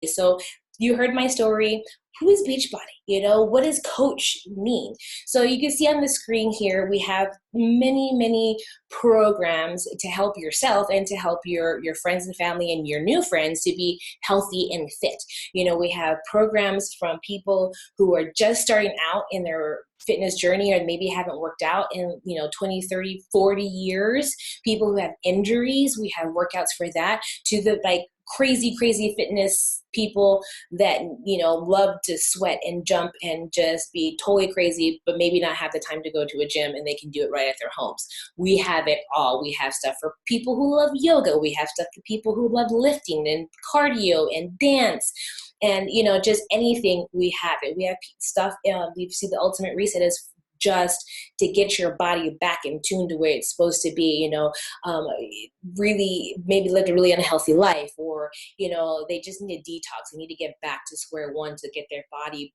So you heard my story. Who is Beachbody? You know, what does coach mean? So you can see on the screen here, we have many, many programs to help yourself and to help your friends and family and your new friends to be healthy and fit. You know, we have programs from people who are just starting out in their fitness journey or maybe haven't worked out in 20, 30, 40 years. People who have injuries, we have workouts for that, to the crazy fitness people that love to sweat and jump and just be totally crazy, but maybe not have the time to go to a gym and they can do it right at their homes. We have it all. We have stuff for people who love yoga. We have stuff for people who love lifting and cardio and dance. And, just anything, we have it. We have stuff, we see the Ultimate Reset is just to get your body back in tune to where it's supposed to be, really maybe lived a really unhealthy life, or, they just need a detox. They need to get back to square one to get their body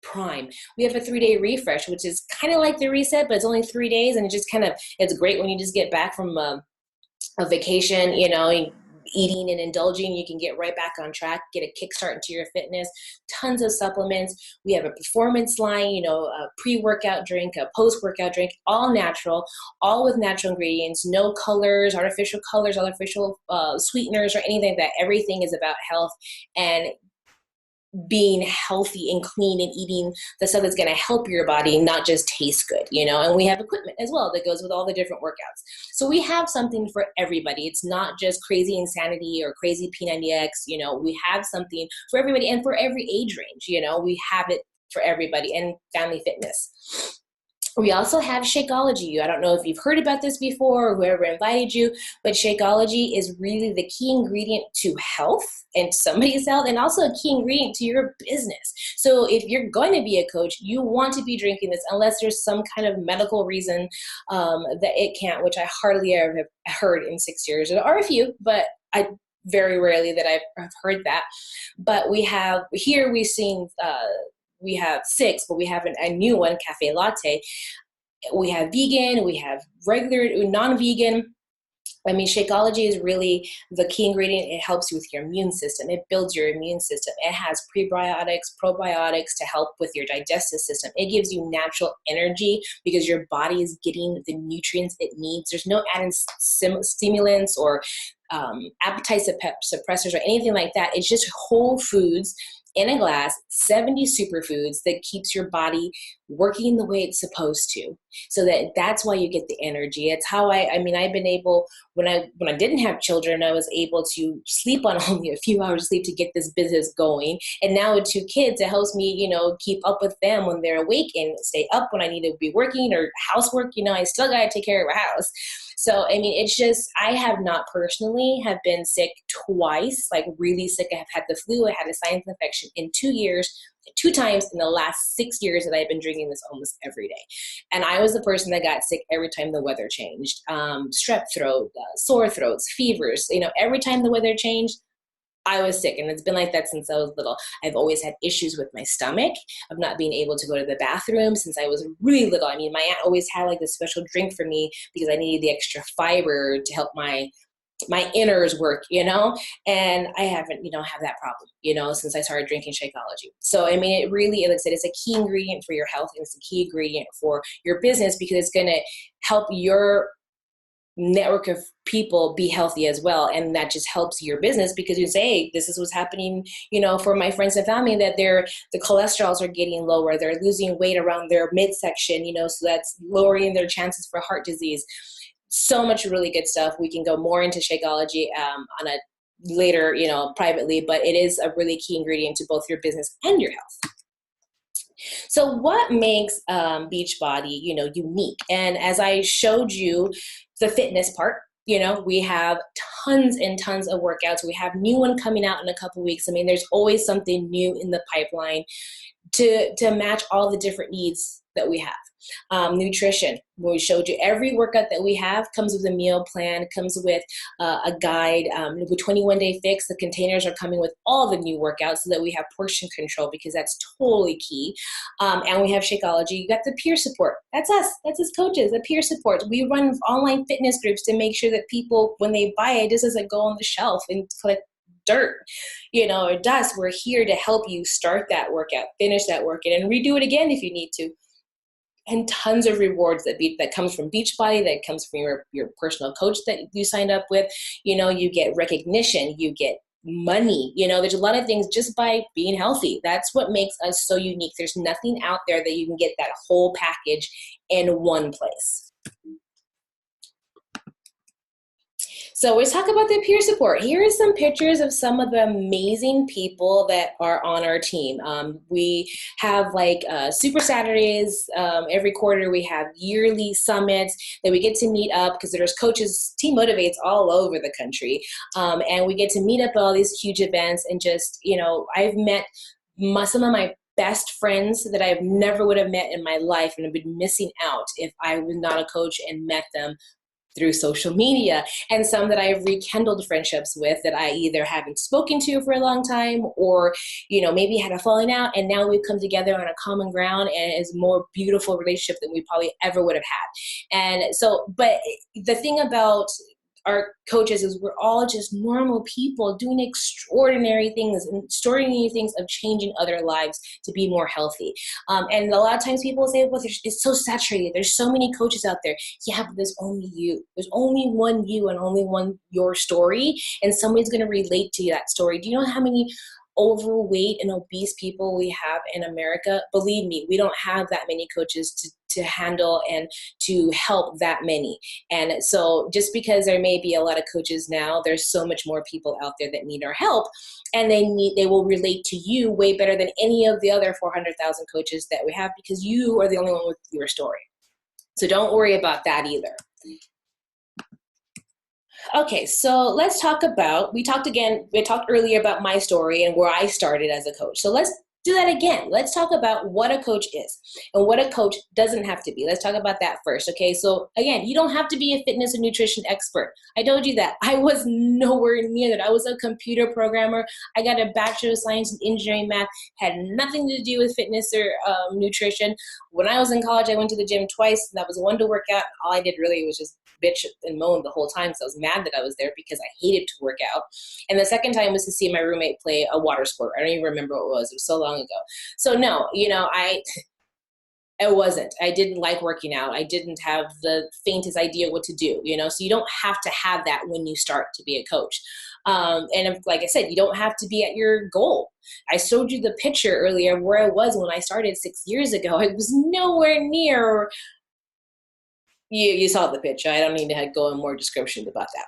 prime. We have a 3-day refresh, which is kind of like the reset, but it's only 3 days. And it just it's great when you just get back from a vacation, eating and indulging. You can get right back on track, get a kickstart into your fitness, tons of supplements. We have a performance line, a pre-workout drink, a post-workout drink, all natural, all with natural ingredients, no colors, artificial sweeteners or anything like that. Everything is about health and being healthy and clean and eating the stuff that's going to help your body, not just taste good, and we have equipment as well that goes with all the different workouts. So we have something for everybody. It's not just crazy insanity or crazy P90X, we have something for everybody and for every age range, we have it for everybody, and family fitness. We also have Shakeology. I don't know if you've heard about this before or whoever invited you, but Shakeology is really the key ingredient to health and somebody's health, and also a key ingredient to your business. So if you're going to be a coach, you want to be drinking this unless there's some kind of medical reason that it can't, which I hardly ever have heard in 6 years. There are a few, but I very rarely that I've heard that. But we have here, we have 6, but we have a new one, Cafe Latte. We have vegan, we have regular, non-vegan. I mean, Shakeology is really the key ingredient. It helps you with your immune system. It builds your immune system. It has prebiotics, probiotics to help with your digestive system. It gives you natural energy because your body is getting the nutrients it needs. There's no added stimulants or appetite suppressors or anything like that. It's just whole foods in a glass, 70 superfoods that keeps your body working the way it's supposed to. So that's why you get the energy. It's how I've been able, when I didn't have children, I was able to sleep on only a few hours of sleep to get this business going. And now with 2 kids, it helps me, keep up with them when they're awake and stay up when I need to be working or housework. I still got to take care of a house. So, it's just, I have not personally have been sick twice, like really sick. I have had the flu. I had a sinus infection in 2 years, 2 times in the last 6 years that I've been drinking this almost every day. And I was the person that got sick every time the weather changed. Strep throat, sore throats, fevers, every time the weather changed, I was sick, and it's been like that since I was little. I've always had issues with my stomach, of not being able to go to the bathroom since I was really little. My aunt always had like this special drink for me because I needed the extra fiber to help my inners work, and I haven't, have that problem, since I started drinking Shakeology. So, it really, like I said, it's a key ingredient for your health, and it's a key ingredient for your business because it's going to help your network of people be healthy as well. And that just helps your business because you say, hey, this is what's happening, for my friends and family, that the cholesterols are getting lower. They're losing weight around their midsection, so that's lowering their chances for heart disease. So much really good stuff. We can go more into Shakeology on a later, privately, but it is a really key ingredient to both your business and your health. So what makes Beachbody, unique? And as I showed you the fitness part, we have tons and tons of workouts. We have new one coming out in a couple weeks. There's always something new in the pipeline to match all the different needs that we have. Nutrition, where we showed you every workout that we have comes with a meal plan, comes with a guide, with 21-day fix. The containers are coming with all the new workouts so that we have portion control because that's totally key. And we have Shakeology. You got the peer support. That's us. That's us coaches, the peer support. We run online fitness groups to make sure that people, when they buy it, this doesn't go on the shelf and collect dirt, or dust. We're here to help you start that workout, finish that workout, and redo it again if you need to. And tons of rewards that comes from Beachbody, that comes from your personal coach that you signed up with. You get recognition, you get money. There's a lot of things just by being healthy. That's what makes us so unique. There's nothing out there that you can get that whole package in one place. So let's talk about the peer support. Here are some pictures of some of the amazing people that are on our team. We have like Super Saturdays every quarter. We have yearly summits that we get to meet up because there's coaches, Team Motivates all over the country. And we get to meet up at all these huge events and just, I've met some of my best friends that I never would have met in my life and have been missing out if I was not a coach and met them through social media, and some that I have rekindled friendships with that I either haven't spoken to for a long time or, maybe had a falling out, and now we've come together on a common ground and it's a more beautiful relationship than we probably ever would have had. And so, but the thing about our coaches is we're all just normal people doing extraordinary things of changing other lives to be more healthy. And a lot of times people say, well, it's so saturated. There's so many coaches out there. Yeah, but there's only you. There's only one you and only one your story. And somebody's going to relate to that story. Do you know how many overweight and obese people we have in America? Believe me, we don't have that many coaches to handle and to help that many. And so just because there may be a lot of coaches now, there's so much more people out there that need our help, and they will relate to you way better than any of the other 400,000 coaches that we have, because you are the only one with your story. So don't worry about that either. Okay, so let's talk about, we talked earlier about my story and where I started as a coach. So let's do that again. Let's talk about what a coach is and what a coach doesn't have to be. Let's talk about that first, okay? So again, you don't have to be a fitness and nutrition expert. I told you that. I was nowhere near that. I was a computer programmer. I got a Bachelor of Science in Engineering Math, had nothing to do with fitness or nutrition. When I was in college, I went to the gym twice, and that was one to work out. All I did really was just bitch and moan the whole time, so I was mad that I was there because I hated to work out. And the second time was to see my roommate play a water sport. I don't even remember what it was. It was so long ago. So no, I didn't like working out. I didn't have the faintest idea what to do, so you don't have to have that when you start to be a coach. Like I said, you don't have to be at your goal. I showed you the picture earlier of where I was when I started 6 years ago. I was nowhere near. You saw the picture. I don't need to go in more description about that.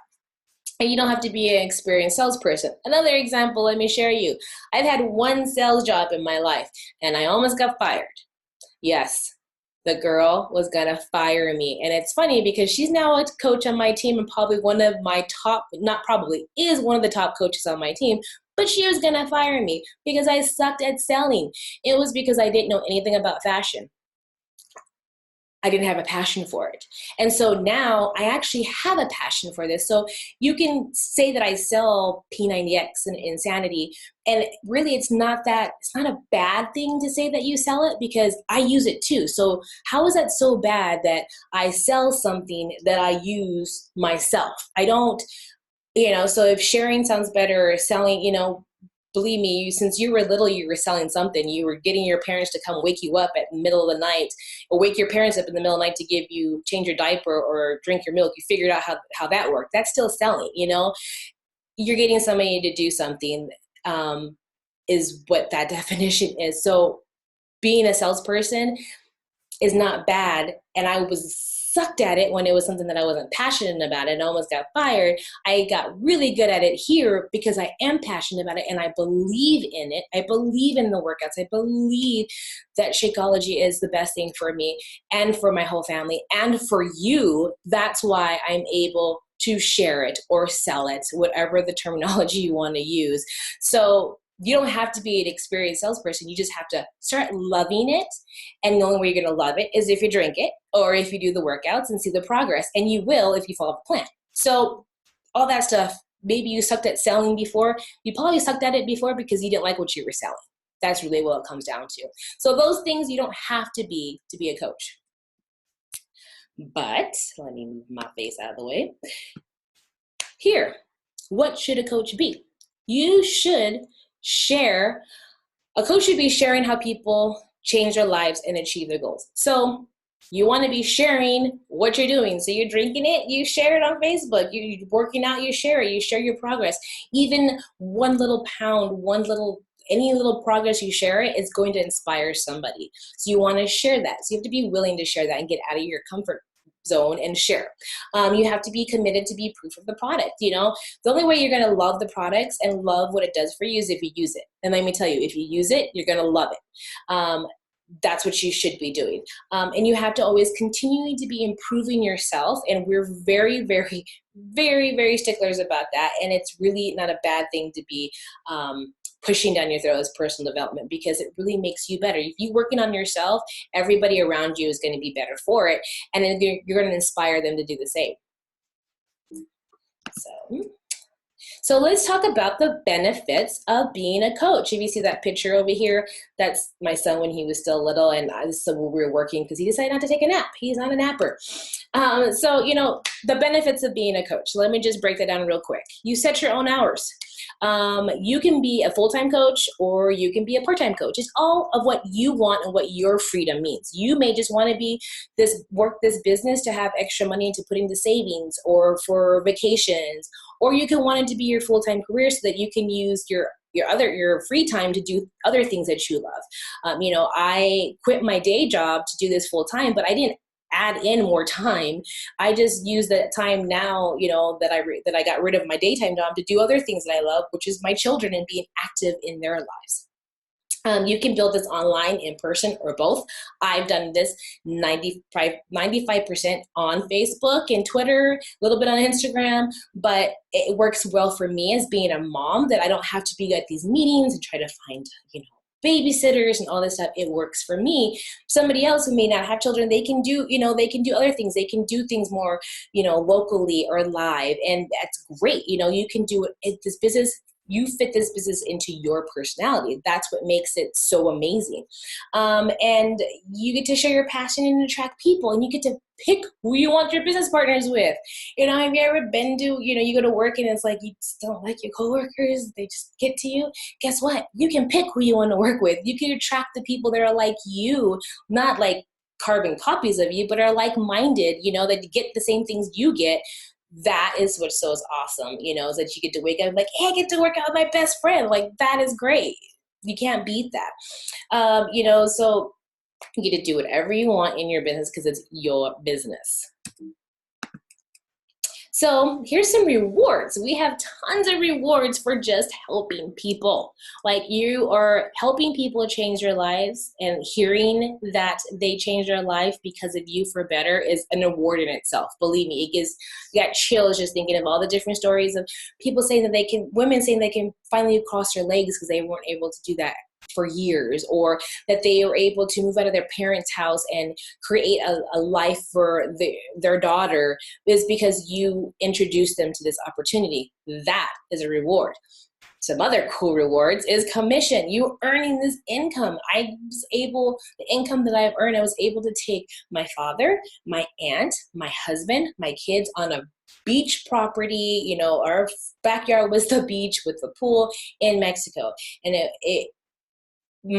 And you don't have to be an experienced salesperson. Another example, let me share you. I've had one sales job in my life, and I almost got fired. Yes, the girl was gonna fire me. And it's funny because she's now a coach on my team and probably one of my top, not probably, is one of the top coaches on my team, but she was gonna fire me because I sucked at selling. It was because I didn't know anything about fashion. I didn't have a passion for it. And so now I actually have a passion for this. So you can say that I sell P90X and Insanity, and really it's not a bad thing to say that you sell it, because I use it too. So how is that so bad that I sell something that I use myself? I don't, so if sharing sounds better or selling, believe me, since you were little, you were selling something. You were getting your parents to come wake you up at the middle of the night, or wake your parents up in the middle of the night to change your diaper or drink your milk. You figured out how that worked. That's still selling, You're getting somebody to do something, is what that definition is. So being a salesperson is not bad. And I was sucked at it when it was something that I wasn't passionate about and almost got fired. I got really good at it here because I am passionate about it and I believe in it. I believe in the workouts. I believe that Shakeology is the best thing for me and for my whole family and for you. That's why I'm able to share it or sell it, whatever the terminology you want to use. So you don't have to be an experienced salesperson. You just have to start loving it. And the only way you're going to love it is if you drink it or if you do the workouts and see the progress. And you will if you follow the plan. So all that stuff, maybe you sucked at selling before. You probably sucked at it before because you didn't like what you were selling. That's really what it comes down to. So those things you don't have to be a coach. But let me move my face out of the way. Here, what should a coach be? You should share, a coach should be sharing how people change their lives and achieve their goals. So you want to be sharing what you're doing. So you're drinking it, you share it on Facebook. You're working out, you share it. You share your progress. Even one little pound, any little progress you share it is going to inspire somebody. So you want to share that. So you have to be willing to share that and get out of your comfort zone and share. You have to be committed to be proof of the product. You know, the only way you're going to love the products and love what it does for you is if you use it. And let me tell you, if you use it, you're going to love it. That's what you should be doing. And you have to always continually to be improving yourself. And we're very, very, very, very sticklers about that. And it's really not a bad thing to be pushing down your throat as personal development, because it really makes you better. If you're working on yourself, everybody around you is going to be better for it. And then you're going to inspire them to do the same. So let's talk about the benefits of being a coach. If you see that picture over here, that's my son when he was still little, and so we were working because he decided not to take a nap. He's not a napper. So, you know, the benefits of being a coach. Let me just break that down real quick. You set your own hours. You can be a full-time coach or you can be a part-time coach. It's all of what you want and what your freedom means. You may just want to work this business to have extra money to put into savings or for vacations, or you can want it to be your full-time career so that you can use your free time to do other things that you love. You know, I quit my day job to do this full-time, but I didn't add in more time. I just use that time now, you know, that I got rid of my daytime job to do other things that I love, which is my children and being active in their lives. You can build this online, in person, or both. I've done this 95% on Facebook and Twitter, a little bit on Instagram, but it works well for me as being a mom that I don't have to be at these meetings and try to find, you know, babysitters and all this stuff. It works for me. Somebody else who may not have children, they can do other things. They can do things more, you know, locally or live. And that's great. You know, you can do this business. You fit this business into your personality. That's what makes it so amazing. And you get to share your passion and attract people, and you get to pick who you want your business partners with. You know, have you ever been to, you know, you go to work and it's like you just don't like your coworkers, they just get to you. Guess what? You can pick who you want to work with. You can attract the people that are like you, not like carbon copies of you, but are like-minded, you know, that get the same things you get. That is what's so awesome, you know, is that you get to wake up like, hey, I get to work out with my best friend. Like, that is great. You can't beat that. You know, so you get to do whatever you want in your business because it's your business. So here's some rewards. We have tons of rewards for just helping people. Like, you are helping people change their lives, and hearing that they change their life because of you for better is an award in itself. Believe me, you got chills just thinking of all the different stories of people saying that women saying they can finally cross their legs because they weren't able to do that for years, or that they were able to move out of their parents' house and create a life for their daughter, is because you introduced them to this opportunity. That is a reward. Some other cool rewards is commission. You earning this income. The income that I've earned, I was able to take my father, my aunt, my husband, my kids on a beach property. You know, our backyard was the beach with the pool in Mexico. And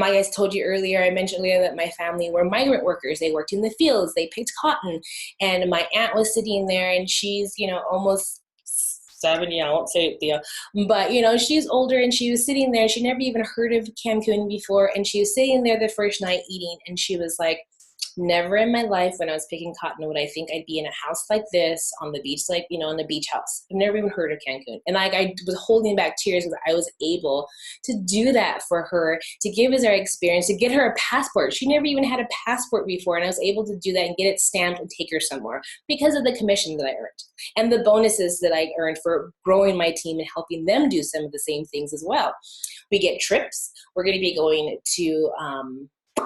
I told you earlier, I mentioned earlier that my family were migrant workers. They worked in the fields, they picked cotton. And my aunt was sitting there, and she's, you know, almost 70, I won't say it, but, you know, she's older, and she was sitting there. She never even heard of Cancun before. And she was sitting there the first night eating, and she was like, never in my life when I was picking cotton would I think I'd be in a house like this on the beach, like, you know, in the beach house. I've never even heard of Cancun. And I was holding back tears because I was able to do that for her, to give us our experience, to get her a passport. She never even had a passport before, and I was able to do that and get it stamped and take her somewhere because of the commission that I earned and the bonuses that I earned for growing my team and helping them do some of the same things as well. We get trips. We're going to be going to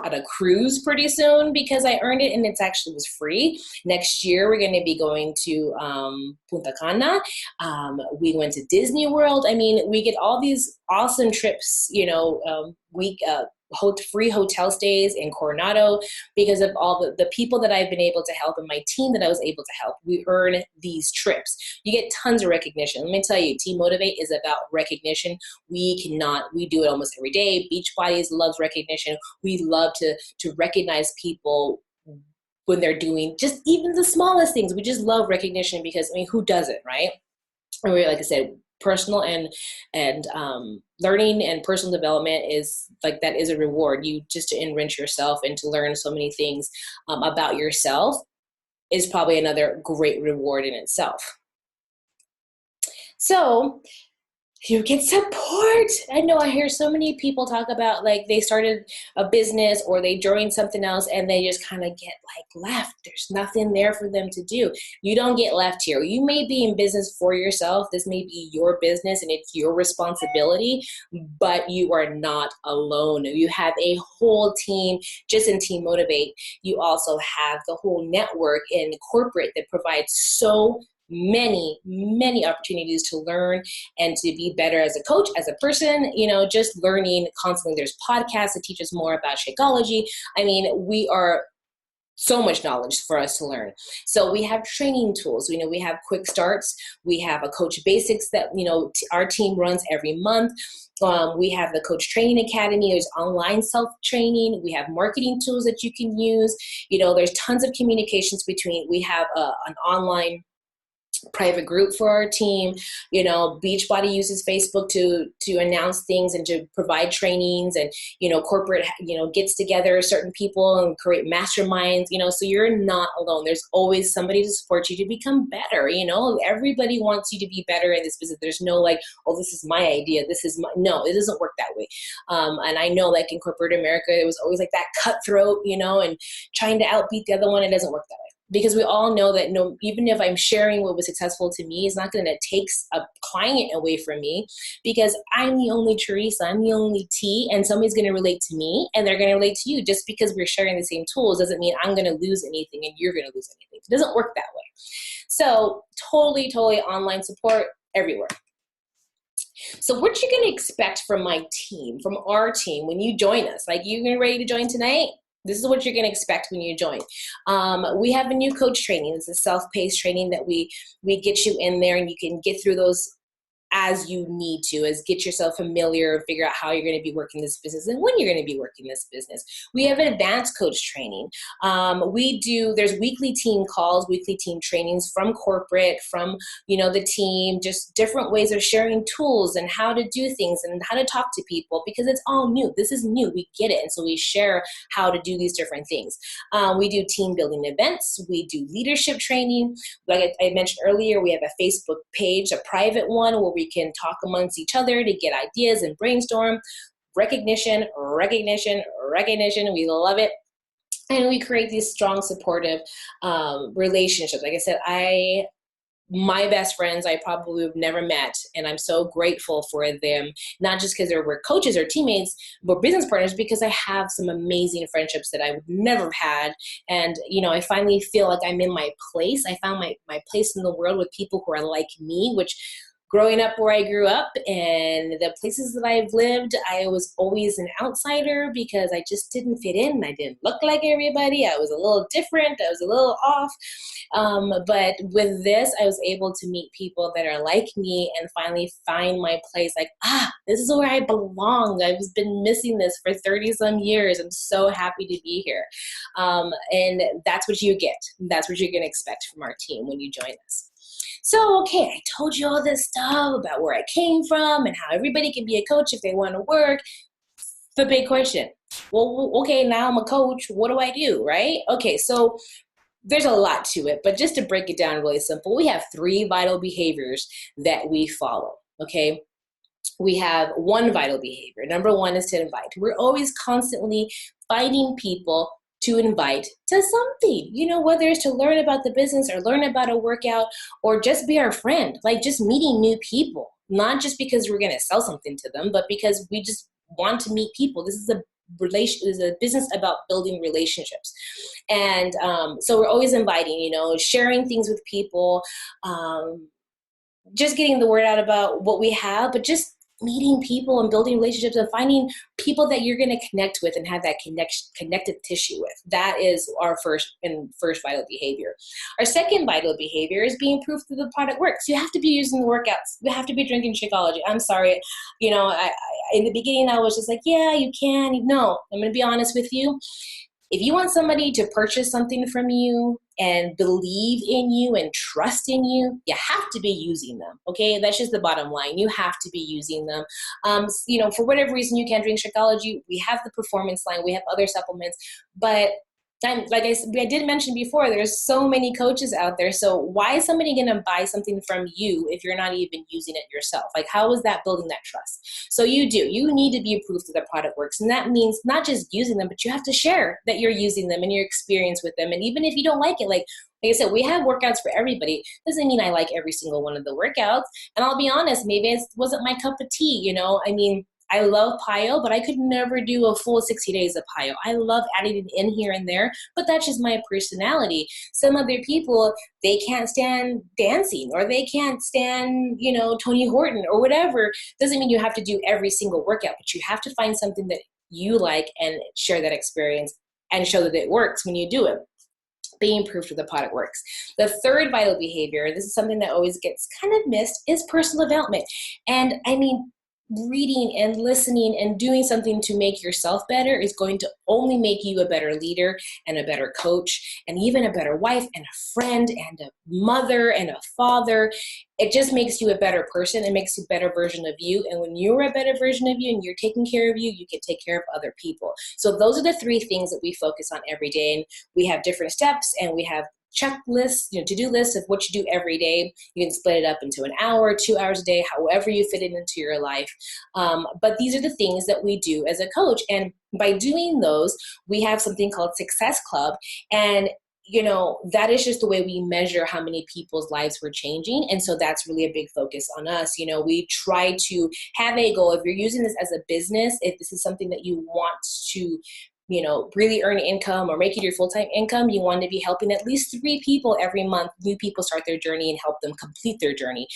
at a cruise pretty soon because I earned it, and it's actually was free. Next year we're going to be going to Punta Cana. We went to Disney World. I mean, we get all these awesome trips, you know, free hotel stays in Coronado because of all the people that I've been able to help and my team that I was able to help. We earn these trips. You get tons of recognition. Let me tell you, Team Motivate is about recognition. We do it almost every day. Beachbody loves recognition. We love to recognize people when they're doing just even the smallest things. We just love recognition because, I mean, who doesn't, right? And like I said, personal and learning and personal development is like, that is a reward. You just to enrich yourself and to learn so many things about yourself is probably another great reward in itself. So you get support. I know I hear so many people talk about like they started a business or they joined something else and they just kind of get like left. There's nothing there for them to do. You don't get left here. You may be in business for yourself. This may be your business and it's your responsibility, but you are not alone. You have a whole team just in Team Motivate. You also have the whole network in corporate that provides so many opportunities to learn and to be better as a coach, as a person, just learning constantly. There's podcasts that teach us more about Shakeology. I mean, we are so much knowledge for us to learn. So we have training tools. We have quick starts. We have a Coach Basics that, our team runs every month. We have the Coach Training Academy. There's online self-training. We have marketing tools that you can use. There's tons of communications between. We have an online private group for our team. Beachbody uses Facebook to announce things and to provide trainings, and corporate gets together certain people and create masterminds. So you're not alone. There's always somebody to support you to become better. Everybody wants you to be better in this business. There's no like, oh, this is my idea, no, it doesn't work that way. And I know like in corporate America it was always like that cutthroat, and trying to outbeat the other one. It doesn't work that way. Because we all know that even if I'm sharing what was successful to me, it's not going to take a client away from me, because I'm the only Teresa, I'm the only T, and somebody's going to relate to me and they're going to relate to you. Just because we're sharing the same tools doesn't mean I'm going to lose anything and you're going to lose anything. It doesn't work that way. So totally online support everywhere. So what you going to expect from my team, from our team, when you join us? Like, you ready to join tonight? This is what you're going to expect when you join. We have a new coach training. It's a self-paced training that we get you in there, and you can get through those as you need to, as get yourself familiar, figure out how you're going to be working this business and when you're going to be working this business. We have an advanced coach training. There's weekly team calls, weekly team trainings from corporate, from, the team, just different ways of sharing tools and how to do things and how to talk to people, because it's all new. This is new. We get it. And so we share how to do these different things. We do team building events. We do leadership training. Like I mentioned earlier, we have a Facebook page, a private one, where we can talk amongst each other to get ideas and brainstorm. Recognition. We love it. And we create these strong, supportive relationships. Like I said, my best friends I probably have never met, and I'm so grateful for them, not just because we're coaches or teammates, but business partners, because I have some amazing friendships that I would never have had. And, I finally feel like I'm in my place. I found my place in the world with people who are like me, which growing up where I grew up and the places that I've lived, I was always an outsider because I just didn't fit in. I didn't look like everybody. I was a little different. I was a little off. But with this, I was able to meet people that are like me and finally find my place. Like, this is where I belong. I've been missing this for 30 some years. I'm so happy to be here. And that's what you get. That's what you're going to expect from our team when you join us. So, okay, I told you all this stuff about where I came from and how everybody can be a coach if they want to work. The big question, well, okay, now I'm a coach. What do I do, right? Okay, so there's a lot to it, but just to break it down really simple, we have 3 vital behaviors that we follow, okay? We have 1 vital behavior. Number 1 is to invite. We're always constantly finding people to invite to something, whether it's to learn about the business or learn about a workout or just be our friend, like just meeting new people, not just because we're going to sell something to them, but because we just want to meet people. This is a business about building relationships. And so we're always inviting, sharing things with people, just getting the word out about what we have, but just meeting people and building relationships and finding people that you're going to connect with and have that connective tissue with. That is our first vital behavior. Our second vital behavior is being proof that the product works. You have to be using the workouts. You have to be drinking Shakeology. I'm sorry. In the beginning, I was just like, yeah, you can. No, I'm going to be honest with you. If you want somebody to purchase something from you and believe in you and trust in you, you have to be using them, okay? That's just the bottom line. You have to be using them. For whatever reason you can't drink Shakeology, we have the performance line, we have other supplements, but like I did mention before, there's so many coaches out there. So why is somebody going to buy something from you if you're not even using it yourself? Like, how is that building that trust? So you need to be proof that the product works. And that means not just using them, but you have to share that you're using them and your experience with them. And even if you don't like it, like I said, we have workouts for everybody. Doesn't mean I like every single one of the workouts. And I'll be honest, maybe it wasn't my cup of tea, I love PiYo, but I could never do a full 60 days of PiYo. I love adding it in here and there, but that's just my personality. Some other people, they can't stand dancing, or they can't stand, Tony Horton or whatever. Doesn't mean you have to do every single workout, but you have to find something that you like and share that experience and show that it works when you do it. Being proof that the product works. The third vital behavior, this is something that always gets kind of missed, is personal development. And reading and listening and doing something to make yourself better is going to only make you a better leader and a better coach and even a better wife and a friend and a mother and a father. It just makes you a better person. It makes you a better version of you. And when you're a better version of you and you're taking care of you, you can take care of other people. So those are the three things that we focus on every day. And we have different steps, and we have checklists, to-do lists of what you do every day. You can split it up into an hour, 2 hours a day, however you fit it into your life. But these are the things that we do as a coach. And by doing those, we have something called Success Club. And that is just the way we measure how many people's lives we're changing. And so that's really a big focus on us. We try to have a goal. If you're using this as a business, if this is something that you want to really earn income or make it your full-time income, you want to be helping at least 3 people every month, new people start their journey and help them complete their journey.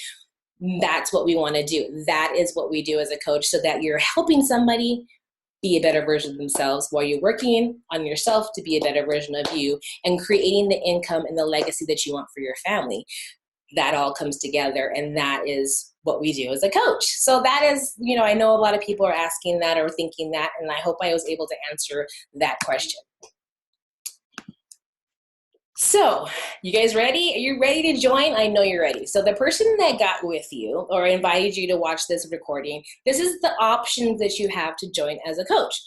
That's what we want to do. That is what we do as a coach, so that you're helping somebody be a better version of themselves while you're working on yourself to be a better version of you and creating the income and the legacy that you want for your family. That all comes together, and that is what we do as a coach. So that is, I know a lot of people are asking that or thinking that, and I hope I was able to answer that question. So, you guys ready? Are you ready to join? I know you're ready. So the person that got with you or invited you to watch this recording, this is the options that you have to join as a coach.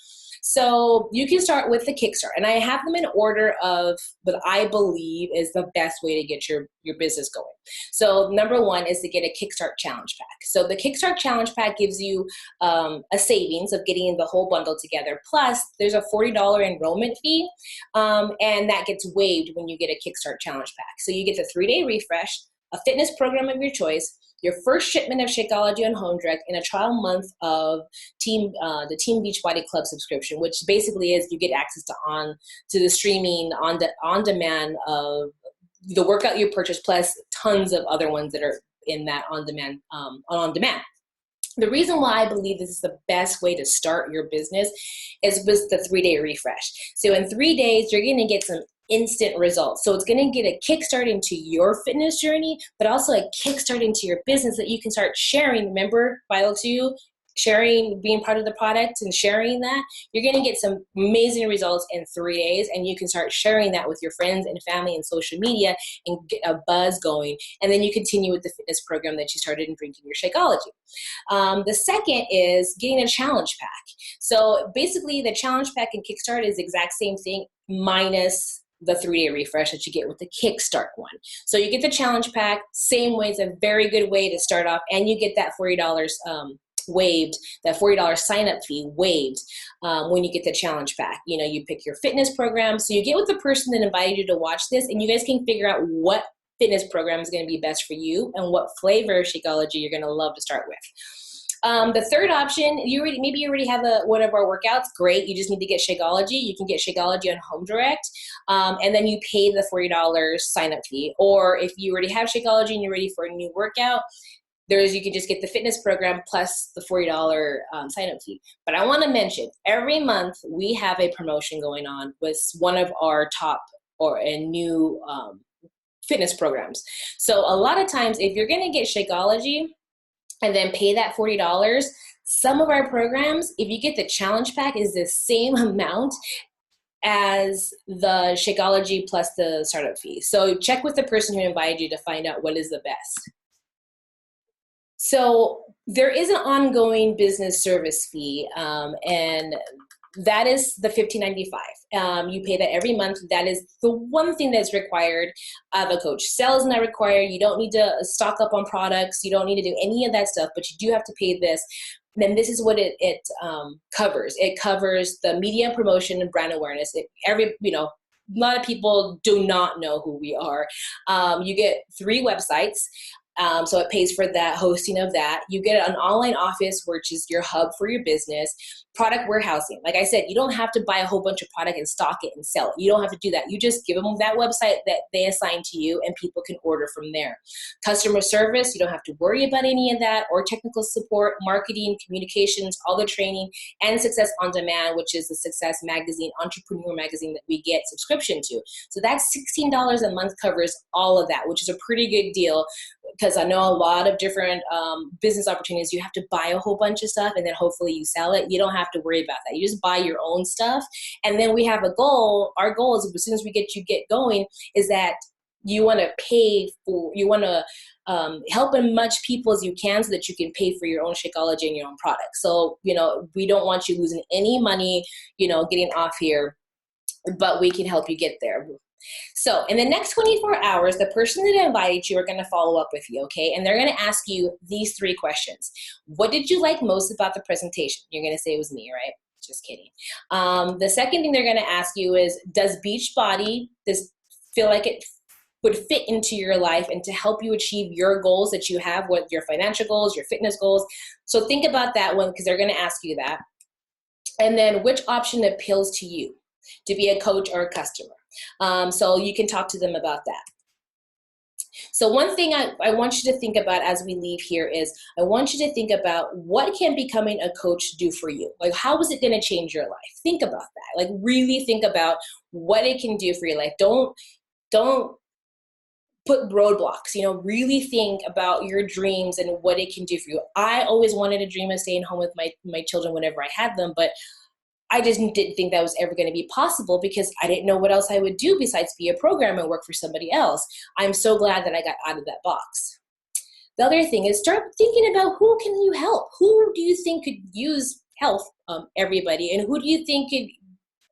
So you can start with the Kickstart, and I have them in order of what I believe is the best way to get your business going. So number 1 is to get a Kickstart Challenge Pack. So the Kickstart Challenge Pack gives you a savings of getting the whole bundle together. Plus, there's a $40 enrollment fee, and that gets waived when you get a Kickstart Challenge Pack. So you get the 3-day refresh, a fitness program of your choice, your first shipment of Shakeology on home direct, and a trial month of the Team Beachbody Club subscription, which basically is you get access to the streaming on demand of the workout you purchase, plus tons of other ones that are in that on demand. The reason why I believe this is the best way to start your business is with the 3-day refresh. So in 3 days, you're going to get some instant results. So it's going to get a kickstart into your fitness journey, but also a kickstart into your business that you can start sharing. Remember, Vital 2, sharing, being part of the product and sharing that. You're going to get some amazing results in 3 days, and you can start sharing that with your friends and family and social media and get a buzz going. And then you continue with the fitness program that you started in drinking your Shakeology. The second is getting a challenge pack. So basically the challenge pack and Kickstart is the exact same thing minus the 3-day refresh that you get with the Kickstart one. So you get the challenge pack, same way. It's a very good way to start off, and you get that $40 waived, that $40 sign-up fee waived when you get the challenge pack. You pick your fitness program. So you get with the person that invited you to watch this, and you guys can figure out what fitness program is going to be best for you and what flavor of Shakeology you're going to love to start with. The third option, maybe you already have one of our workouts. Great. You just need to get Shakeology. You can get Shakeology on home direct, and then you pay the $40 sign-up fee. Or if you already have Shakeology and you're ready for a new workout, you can just get the fitness program plus the $40 sign-up fee. But I want to mention, every month we have a promotion going on with one of our top a new fitness programs. So a lot of times, if you're going to get Shakeology and then pay that $40, some of our programs, if you get the challenge pack, is the same amount as the Shakeology plus the startup fee. So check with the person who invited you to find out what is the best. So there is an ongoing business service fee, and that is the $15.95. You pay that every month. That is the one thing that's required of a coach. Sales is not required. You don't need to stock up on products. You don't need to do any of that stuff, but you do have to pay this. Then this is what it covers. It covers the media promotion and brand awareness. A lot of people do not know who we are. You get 3 websites. So it pays for that hosting of that. You get an online office, which is your hub for your business. Product warehousing. Like I said, you don't have to buy a whole bunch of product and stock it and sell it. You don't have to do that. You just give them that website that they assign to you and people can order from there. Customer service, you don't have to worry about any of that, or technical support, marketing, communications, all the training, and Success on Demand, which is the Success magazine, entrepreneur magazine that we get subscription to. So that $16 a month covers all of that, which is a pretty good deal, because I know a lot of different business opportunities. You have to buy a whole bunch of stuff and then hopefully you sell it. You don't have to worry about that. You just buy your own stuff. And then we have a goal. Our goal is, as soon as we get going, is that you want to help as much people as you can so that you can pay for your own Shakeology and your own product. So, we don't want you losing any money, getting off here, but we can help you get there. So in the next 24 hours, the person that invited you are going to follow up with you, okay? And they're going to ask you these 3 questions. What did you like most about the presentation? You're going to say it was me, right? Just kidding. The second thing they're going to ask you is, does Beachbody feel like it would fit into your life and to help you achieve your goals that you have, what your financial goals, your fitness goals? So think about that one, because they're going to ask you that. And then which option appeals to you, to be a coach or a customer? So you can talk to them about that. So one thing I want you to think about as we leave here is, I want you to think about, what can becoming a coach do for you? Like, how is it going to change your life? Think about that. Like, really think about what it can do for your life. Don't put roadblocks, really think about your dreams and what it can do for you. I always wanted to dream of staying home with my children whenever I had them, but I just didn't think that was ever going to be possible, because I didn't know what else I would do besides be a programmer and work for somebody else. I'm so glad that I got out of that box. The other thing is, start thinking about, who can you help? Who do you think could use help? Everybody. And who do you think could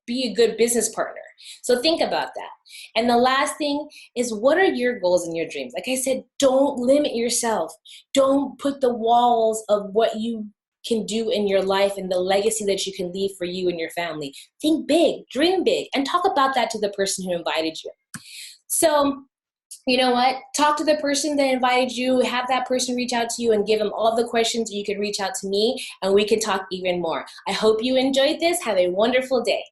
be a good business partner? So think about that. And the last thing is, what are your goals and your dreams? Like I said, don't limit yourself. Don't put the walls of what you can do in your life and the legacy that you can leave for you and your family. Think big, dream big, and talk about that to the person who invited you. So, you know what? Talk to the person that invited you, have that person reach out to you and give them all the questions. You can reach out to me and we can talk even more. I hope you enjoyed this. Have a wonderful day.